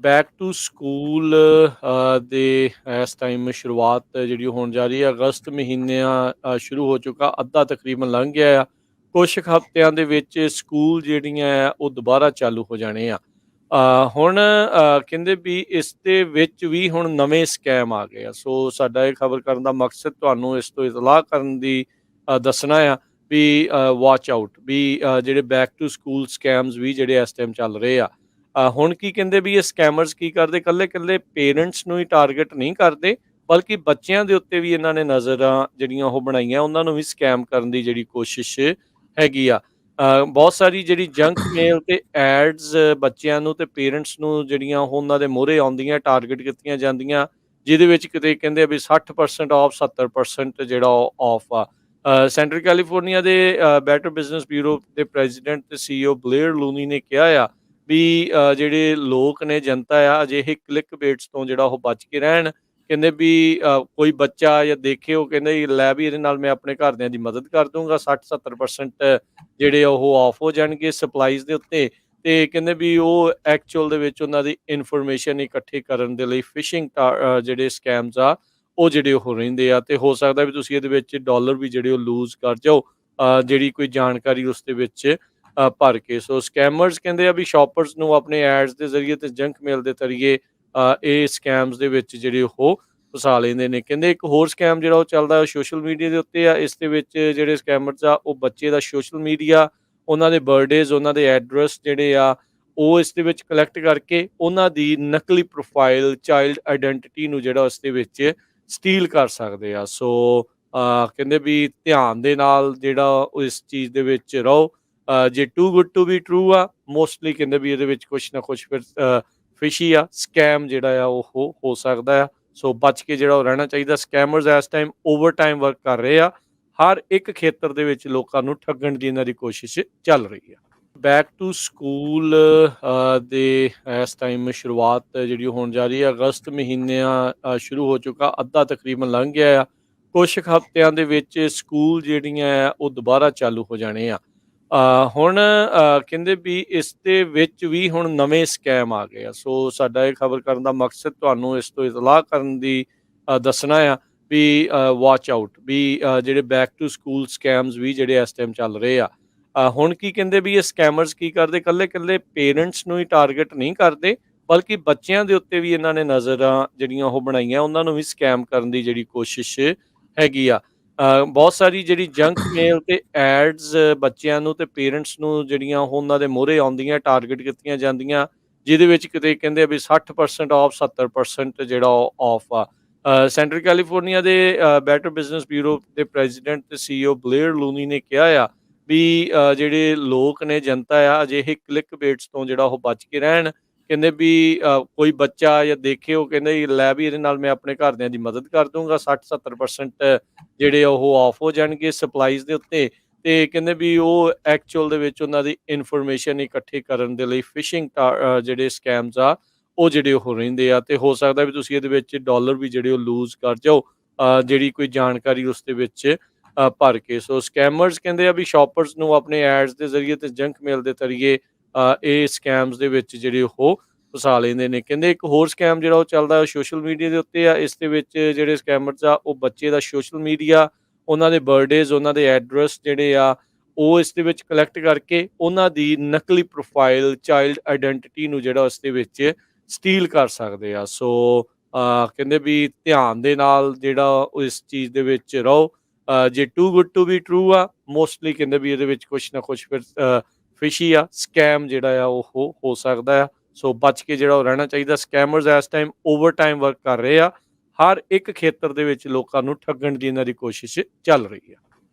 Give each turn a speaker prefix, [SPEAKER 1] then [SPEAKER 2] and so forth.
[SPEAKER 1] Back to school ਦੇ ਇਸ time ਸ਼ੁਰੂਆਤ ਜਿਹੜੀ ਹੋਣ ਜਾ ਰਹੀ ਹੈ ਅਗਸਤ ਮਹੀਨਿਆਂ ਸ਼ੁਰੂ ਹੋ ਚੁੱਕਾ ਅੱਧਾ ਤਕਰੀਬਨ ਲੰਘ ਗਿਆ ਆ। ਕੁਛ ਕੁ ਹਫ਼ਤਿਆਂ ਦੇ ਵਿੱਚ ਸਕੂਲ ਜਿਹੜੀਆਂ ਆ ਉਹ ਦੁਬਾਰਾ ਚਾਲੂ ਹੋ ਜਾਣੇ ਆ। ਹੁਣ ਕਹਿੰਦੇ ਵੀ ਇਸ ਦੇ ਵਿੱਚ ਵੀ ਹੁਣ ਨਵੇਂ ਸਕੈਮ ਆ ਗਏ ਆ। ਸੋ ਸਾਡਾ ਇਹ ਖਬਰ ਕਰਨ ਦਾ ਮਕਸਦ ਤੁਹਾਨੂੰ ਇਸ ਤੋਂ ਇਤਲਾਹ ਕਰਨ ਦੀ ਦੱਸਣਾ ਆ ਵੀ ਵਾਚ ਆਊਟ ਵੀ ਜਿਹੜੇ ਬੈਕ ਟੂ ਸਕੂਲ ਸਕੈਮਸ ਵੀ ਜਿਹੜੇ ਇਸ ਟਾਈਮ ਚੱਲ ਰਹੇ ਆ। ਹੁਣ ਕੀ ਕਹਿੰਦੇ ਵੀ ਇਹ ਸਕੈਮਰਸ ਕੀ ਕਰਦੇ ਇਕੱਲੇ ਪੇਰੈਂਟਸ ਨੂੰ ਹੀ ਟਾਰਗੇਟ ਨਹੀਂ ਕਰਦੇ, ਬਲਕਿ ਬੱਚਿਆਂ ਦੇ ਉੱਤੇ ਵੀ ਇਹਨਾਂ ਨੇ ਨਜ਼ਰਾਂ ਜਿਹੜੀਆਂ ਉਹ ਬਣਾਈਆਂ, ਉਹਨਾਂ ਨੂੰ ਵੀ ਸਕੈਮ ਕਰਨ ਦੀ ਜਿਹੜੀ ਕੋਸ਼ਿਸ਼ ਹੈਗੀ ਆ। ਬਹੁਤ ਸਾਰੀ ਜਿਹੜੀ ਜੰਕ ਮੇਲ ਤੇ ਐਡਸ ਬੱਚਿਆਂ ਨੂੰ ਤੇ ਪੇਰੈਂਟਸ ਨੂੰ ਜਿਹੜੀਆਂ ਉਹ ਉਹਨਾਂ ਦੇ ਮੂਹਰੇ ਆਉਂਦੀਆਂ, ਟਾਰਗੇਟ ਕੀਤੀਆਂ ਜਾਂਦੀਆਂ, ਜਿਹਦੇ ਵਿੱਚ ਕਿਤੇ ਕਹਿੰਦੇ ਆ ਵੀ 60% ਆਫ 70% ਜਿਹੜਾ ਆਫ ਆ। ਸੈਂਟਰਲ ਕੈਲੀਫੋਰਨੀਆ ਦੇ ਬੈਟਰ ਬਿਜ਼ਨਸ ਬਿਊਰੋ ਦੇ ਪ੍ਰੈਜ਼ੀਡੈਂਟ ਤੇ ਸੀਈਓ ਬਲੇਅਰ ਲੂਨੀ ਨੇ ਕਿਹਾ ਆ ਵੀ ਜਿਹੜੇ ਲੋਕ ਨੇ, ਜਨਤਾ ਆ, ਅਜਿਹੇ ਕਲਿੱਕ ਬੇਟਸ ਤੋਂ ਜਿਹੜਾ ਉਹ ਬਚ ਕੇ ਰਹਿਣ। ਕਹਿੰਦੇ ਵੀ ਕੋਈ ਬੱਚਾ ਜਾਂ ਦੇਖੇ ਉਹ ਕਹਿੰਦੇ ਵੀ ਲੈ ਵੀ ਇਹਦੇ ਨਾਲ ਮੈਂ ਆਪਣੇ ਘਰਦਿਆਂ ਦੀ ਮਦਦ ਕਰ ਦੂੰਗਾ, 60-70% ਜਿਹੜੇ ਉਹ ਆਫ ਹੋ ਜਾਣਗੇ ਸਪਲਾਈਜ਼ ਦੇ ਉੱਤੇ। ਤੇ ਕਹਿੰਦੇ ਵੀ ਉਹ ਐਕਚੁਅਲ ਦੇ ਵਿੱਚ ਉਹਨਾਂ ਦੀ ਇਨਫੋਰਮੇਸ਼ਨ ਇਕੱਠੀ ਕਰਨ ਦੇ ਲਈ ਫਿਸ਼ਿੰਗ ਜਿਹੜੇ ਸਕੈਮਸ ਆ ਉਹ ਜਿਹੜੇ ਉਹ ਰਹਿੰਦੇ ਆ, ਤੇ ਹੋ ਸਕਦਾ ਵੀ ਤੁਸੀਂ ਇਹਦੇ ਵਿੱਚ ਡਾਲਰ ਵੀ ਜਿਹੜੇ ਉਹ ਲੂਜ਼ ਕਰ ਜਾਓ, ਜਿਹੜੀ ਕੋਈ ਜਾਣਕਾਰੀ ਉਸ ਦੇ ਵਿੱਚ ਭਰ ਕੇ। ਸੋ ਸਕੈਮਰਸ ਕਹਿੰਦੇ ਆ ਵੀ ਸ਼ਾਪਰਸ ਨੂੰ ਆਪਣੇ ਐਡਸ ਦੇ ਜ਼ਰੀਏ ਤੇ ਜੰਕ ਮੇਲ ਦੇ ਜ਼ਰੀਏ ਇਹ ਸਕੈਮਸ ਦੇ ਵਿੱਚ ਜਿਹੜੇ ਉਹ ਫਸਾ ਲੈਂਦੇ ਨੇ। ਕਹਿੰਦੇ ਇੱਕ ਹੋਰ ਸਕੈਮ ਜਿਹੜਾ ਉਹ ਚੱਲਦਾ ਉਹ ਸੋਸ਼ਲ ਮੀਡੀਆ ਦੇ ਉੱਤੇ ਆ। ਇਸ ਦੇ ਵਿੱਚ ਜਿਹੜੇ ਸਕੈਮਰਸ ਆ ਉਹ ਬੱਚੇ ਦਾ ਸੋਸ਼ਲ ਮੀਡੀਆ, ਉਹਨਾਂ ਦੇ ਬਰਥਡੇਜ਼, ਉਹਨਾਂ ਦੇ ਐਡਰੈਸ ਜਿਹੜੇ ਆ ਉਹ ਇਸ ਦੇ ਵਿੱਚ ਕਲੈਕਟ ਕਰਕੇ ਉਹਨਾਂ ਦੀ ਨਕਲੀ ਪ੍ਰੋਫਾਈਲ, ਚਾਈਲਡ ਆਈਡੈਂਟੀਟੀ ਨੂੰ ਜਿਹੜਾ ਉਸ ਦੇ ਵਿੱਚ ਸਟੀਲ ਕਰ ਸਕਦੇ ਆ। ਸੋ ਕਹਿੰਦੇ ਵੀ ਧਿਆਨ ਦੇ ਨਾਲ ਜਿਹੜਾ ਉਹ ਇਸ ਚੀਜ਼ ਦੇ ਵਿੱਚ ਰਹੋ। ਜੇ too good to be true ਆ, ਮੋਸਟਲੀ ਕਹਿੰਦੇ ਵੀ ਇਹਦੇ ਵਿੱਚ ਕੁਛ ਨਾ ਕੁਛ ਫਿਰ ਫਿਸ਼ੀ ਆ, ਸਕੈਮ ਜਿਹੜਾ ਆ ਉਹ ਹੋ ਸਕਦਾ ਆ। ਸੋ ਬਚ ਕੇ ਜਿਹੜਾ ਉਹ ਰਹਿਣਾ ਚਾਹੀਦਾ। ਸਕੈਮਰਸ ਇਸ ਟਾਈਮ ਓਵਰ ਟਾਈਮ ਵਰਕ ਕਰ ਰਹੇ ਆ, ਹਰ ਇੱਕ ਖੇਤਰ ਦੇ ਵਿੱਚ ਲੋਕਾਂ ਨੂੰ ਠੱਗਣ ਦੀ ਇਹਨਾਂ ਦੀ ਕੋਸ਼ਿਸ਼ ਚੱਲ ਰਹੀ ਆ। ਬੈਕ ਟੂ ਸਕੂਲ ਦੇ ਇਸ ਟਾਈਮ ਸ਼ੁਰੂਆਤ ਜਿਹੜੀ ਹੋਣ ਜਾ ਰਹੀ ਹੈ ਅਗਸਤ ਮਹੀਨਿਆਂ ਸ਼ੁਰੂ ਹੋ ਚੁੱਕਾ ਅੱਧਾ ਤਕਰੀਬਨ ਲੰਘ ਗਿਆ ਆ। ਕੁਛ ਕੁ ਹਫ਼ਤਿਆਂ ਦੇ ਵਿੱਚ ਸਕੂਲ ਜਿਹੜੀਆਂ ਆ ਉਹ ਦੁਬਾਰਾ ਚਾਲੂ ਹੋ ਜਾਣੇ ਆ। ਹੁਣ ਕਹਿੰਦੇ ਵੀ ਇਸ ਦੇ ਵਿੱਚ ਵੀ ਹੁਣ ਨਵੇਂ ਸਕੈਮ ਆ ਗਏ ਆ। ਸੋ ਸਾਡਾ ਇਹ ਖਬਰ ਕਰਨ ਦਾ ਮਕਸਦ ਤੁਹਾਨੂੰ ਇਸ ਤੋਂ ਇਤਲਾਹ ਕਰਨ ਦੀ ਦੱਸਣਾ ਆ ਵੀ ਵਾਚ ਆਊਟ ਵੀ ਜਿਹੜੇ ਬੈਕ ਟੂ ਸਕੂਲ ਸਕੈਮਸ ਵੀ ਜਿਹੜੇ ਇਸ ਟਾਈਮ ਚੱਲ ਰਹੇ ਆ। ਹੁਣ ਕੀ ਕਹਿੰਦੇ ਵੀ ਇਹ ਸਕੈਮਰਸ ਕੀ ਕਰਦੇ ਇਕੱਲੇ ਪੇਰੈਂਟਸ ਨੂੰ ਹੀ ਟਾਰਗੇਟ ਨਹੀਂ ਕਰਦੇ, ਬਲਕਿ ਬੱਚਿਆਂ ਦੇ ਉੱਤੇ ਵੀ ਇਹਨਾਂ ਨੇ ਨਜ਼ਰਾਂ ਜਿਹੜੀਆਂ ਉਹ ਬਣਾਈਆਂ, ਉਹਨਾਂ ਨੂੰ ਵੀ ਸਕੈਮ ਕਰਨ ਦੀ ਜਿਹੜੀ ਕੋਸ਼ਿਸ਼ ਹੈਗੀ ਆ। ਬਹੁਤ ਸਾਰੀ ਜਿਹੜੀ ਜੰਕ ਮੇਲ ਤੇ ਐਡਸ ਬੱਚਿਆਂ ਨੂੰ ਤੇ ਪੇਰੈਂਟਸ ਨੂੰ ਜਿਹੜੀਆਂ ਉਹ ਉਹਨਾਂ ਦੇ ਮੂਹਰੇ ਆਉਂਦੀਆਂ, ਟਾਰਗੇਟ ਕੀਤੀਆਂ ਜਾਂਦੀਆਂ, ਜਿਹਦੇ ਵਿੱਚ ਕਿਤੇ ਕਹਿੰਦੇ ਆ ਵੀ 60% ਆਫ 70% ਜਿਹੜਾ ਆਫ ਆ। ਸੈਂਟਰਲ ਕੈਲੀਫੋਰਨੀਆ ਦੇ ਬੈਟਰ ਬਿਜ਼ਨਸ ਬਿਊਰੋ ਦੇ ਪ੍ਰੈਜ਼ੀਡੈਂਟ ਤੇ ਸੀਈਓ ਬਲੇਅਰ ਲੂਨੀ ਨੇ ਕਿਹਾ ਆ ਵੀ ਜਿਹੜੇ ਲੋਕ ਨੇ, ਜਨਤਾ ਆ, ਅਜਿਹੇ ਕਲਿੱਕ ਬੇਟਸ ਤੋਂ ਜਿਹੜਾ ਉਹ ਬਚ ਕੇ ਰਹਿਣ। ਕਹਿੰਦੇ ਵੀ ਕੋਈ ਬੱਚਾ ਜਾਂ ਦੇਖੇ ਉਹ ਕਹਿੰਦੇ ਵੀ ਲੈ ਵੀ ਇਹਦੇ ਨਾਲ ਮੈਂ ਆਪਣੇ ਘਰਦਿਆਂ ਦੀ ਮਦਦ ਕਰ ਦੂੰਗਾ, 60-70% ਜਿਹੜੇ ਉਹ ਆਫ ਹੋ ਜਾਣਗੇ ਸਪਲਾਈਜ਼ ਦੇ ਉੱਤੇ। ਤੇ ਕਹਿੰਦੇ ਵੀ ਉਹ ਐਕਚੁਅਲ ਦੇ ਵਿੱਚ ਉਹਨਾਂ ਦੀ ਇਨਫੋਰਮੇਸ਼ਨ ਇਕੱਠੀ ਕਰਨ ਦੇ ਲਈ ਫਿਸ਼ਿੰਗ ਜਿਹੜੇ ਸਕੈਮਸ ਆ ਉਹ ਜਿਹੜੇ ਉਹ ਰਹਿੰਦੇ ਆ, ਤੇ ਹੋ ਸਕਦਾ ਵੀ ਤੁਸੀਂ ਇਹਦੇ ਵਿੱਚ ਡਾਲਰ ਵੀ ਜਿਹੜੇ ਉਹ ਲੂਜ਼ ਕਰ ਜਾਓ, ਜਿਹੜੀ ਕੋਈ ਜਾਣਕਾਰੀ ਉਸ ਦੇ ਵਿੱਚ ਭਰ ਕੇ। ਸੋ ਸਕੈਮਰਸ ਕਹਿੰਦੇ ਆ ਵੀ ਸ਼ਾਪਰਸ ਨੂੰ ਆਪਣੇ ਐਡਸ ਦੇ ਜ਼ਰੀਏ ਤੇ ਜੰਕ ਮੇਲ ਦੇ ਜ਼ਰੀਏ ਇਹ ਸਕੈਮਸ ਦੇ ਵਿੱਚ ਜਿਹੜੇ ਉਹ ਫਸਾ ਲੈਂਦੇ ਨੇ। ਕਹਿੰਦੇ ਇੱਕ ਹੋਰ ਸਕੈਮ ਜਿਹੜਾ ਉਹ ਚੱਲਦਾ ਉਹ ਸੋਸ਼ਲ ਮੀਡੀਆ ਦੇ ਉੱਤੇ ਆ। ਇਸ ਦੇ ਵਿੱਚ ਜਿਹੜੇ ਸਕੈਮਰਸ ਆ ਉਹ ਬੱਚੇ ਦਾ ਸੋਸ਼ਲ ਮੀਡੀਆ, ਉਹਨਾਂ ਦੇ ਬਰਥਡੇਜ਼, ਉਹਨਾਂ ਦੇ ਐਡਰੈਸ ਜਿਹੜੇ ਆ ਉਹ ਇਸ ਦੇ ਵਿੱਚ ਕਲੈਕਟ ਕਰਕੇ ਉਹਨਾਂ ਦੀ ਨਕਲੀ ਪ੍ਰੋਫਾਈਲ, ਚਾਈਲਡ ਆਈਡੈਂਟੀਟੀ ਨੂੰ ਜਿਹੜਾ ਉਸ ਦੇ ਵਿੱਚ ਸਟੀਲ ਕਰ ਸਕਦੇ ਆ। ਸੋ ਕਹਿੰਦੇ ਵੀ ਧਿਆਨ ਦੇ ਨਾਲ ਜਿਹੜਾ ਉਹ ਇਸ ਚੀਜ਼ ਦੇ ਵਿੱਚ ਰਹੋ। ਜੇ too good to be true ਆ, ਮੋਸਟਲੀ ਕਹਿੰਦੇ ਵੀ ਇਹਦੇ ਵਿੱਚ ਕੁਛ ਨਾ ਕੁਛ ਫਿਰ ਫਿਸ਼ੀ ਆ, ਸਕੈਮ ਜਿਹੜਾ ਆ ਉਹ ਹੋ ਸਕਦਾ ਆ। ਸੋ ਬਚ ਕੇ ਜਿਹੜਾ ਉਹ ਰਹਿਣਾ ਚਾਹੀਦਾ। ਸਕੈਮਰਸ ਇਸ ਟਾਈਮ ਓਵਰ ਟਾਈਮ ਵਰਕ ਕਰ ਰਹੇ ਆ, ਹਰ ਇੱਕ ਖੇਤਰ ਦੇ ਵਿੱਚ ਲੋਕਾਂ ਨੂੰ ਠੱਗਣ ਦੀ ਇਹਨਾਂ ਦੀ ਕੋਸ਼ਿਸ਼ ਚੱਲ ਰਹੀ ਆ।